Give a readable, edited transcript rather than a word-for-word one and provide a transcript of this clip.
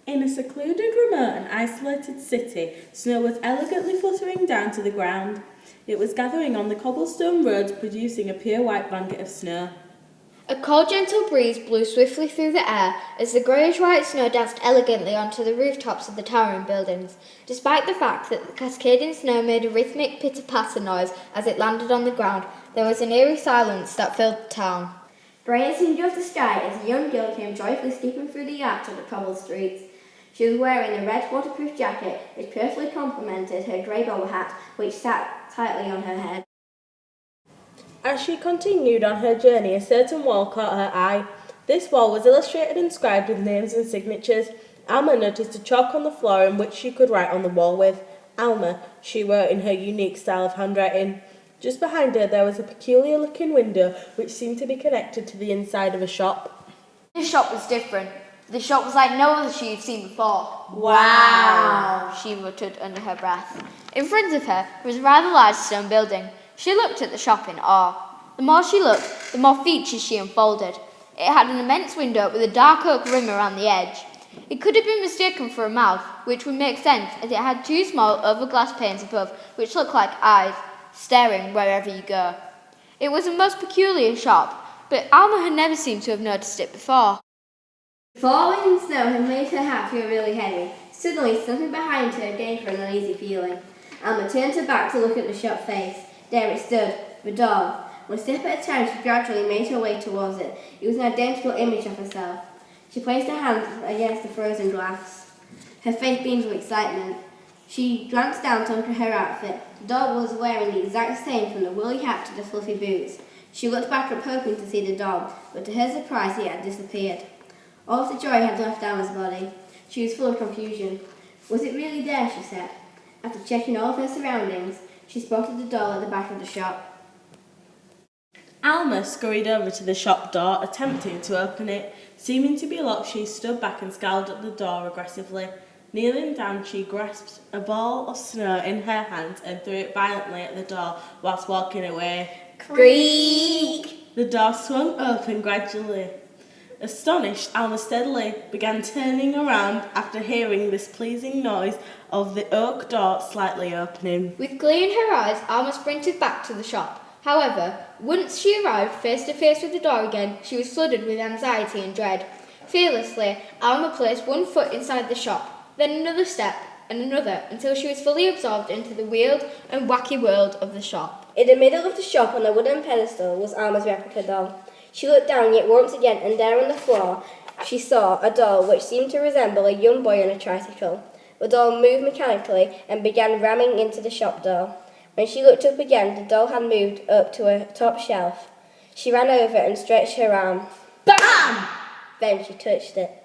In a secluded, remote and isolated city, snow was elegantly fluttering down to the ground. It was gathering on the cobblestone roads, producing a pure white blanket of snow. A cold, gentle breeze blew swiftly through the air as the greyish-white snow danced elegantly onto the rooftops of the towering buildings, despite the fact that the cascading snow made a rhythmic pitter-patter noise as it landed on the ground. There was an eerie silence that filled the town. Bright seemed of the sky as a young girl came joyfully skipping through the yard to the cobbled streets. She was wearing a red waterproof jacket which perfectly complemented her grey bowler hat, which sat tightly on her head. As she continued on her journey, a certain wall caught her eye. This wall was illustrated and inscribed with names and signatures. Alma noticed a chalk on the floor in which she could write on the wall with Alma, she wrote in her unique style of handwriting. Just behind her there was a peculiar-looking window which seemed to be connected to the inside of a shop. This shop was different. The shop was like no other she had seen before. Wow! She muttered under her breath. In front of her was a rather large stone building. She looked at the shop in awe. The more she looked, the more features she unfolded. It had an immense window with a dark oak rim around the edge. It could have been mistaken for a mouth, which would make sense as it had two small overglass panes above, which looked like eyes, staring wherever you go. It was a most peculiar shop, but Alma had never seemed to have noticed it before. Falling snow had made her hat feel really heavy. Suddenly, something behind her gave her an uneasy feeling. Alma turned her back to look at the shop face. There it stood, the door. One step at a time, she gradually made her way towards it. It was an identical image of herself. She placed her hand against the frozen glass. Her face beamed with excitement. She glanced down to look at her outfit. The dog was wearing the exact same from the woolly hat to the fluffy boots. She looked back up hoping to see the dog, but to her surprise it had disappeared. All of the joy had left Alma's body. She was full of confusion. Was it really there, she said. After checking all of her surroundings, she spotted the door at the back of the shop. Alma scurried over to the shop door, attempting to open it. Seeming to be locked, she stood back and scowled at the door aggressively. Kneeling down, she grasped a ball of snow in her hands and threw it violently at the door whilst walking away. Creak! The door swung open gradually. Astonished, Alma steadily began turning around after hearing this pleasing noise of the oak door slightly opening. With glee in her eyes, Alma sprinted back to the shop. However, once she arrived face to face with the door again, she was flooded with anxiety and dread. Fearlessly, Alma placed one foot inside the shop, then another step, and another, until she was fully absorbed into the weird and wacky world of the shop. In the middle of the shop on a wooden pedestal was Alma's replica doll. She looked down yet once again, and there on the floor she saw a doll which seemed to resemble a young boy on a tricycle. The doll moved mechanically and began ramming into the shop door. When she looked up again, the doll had moved up to a top shelf. She ran over and stretched her arm. BAM! Then she touched it.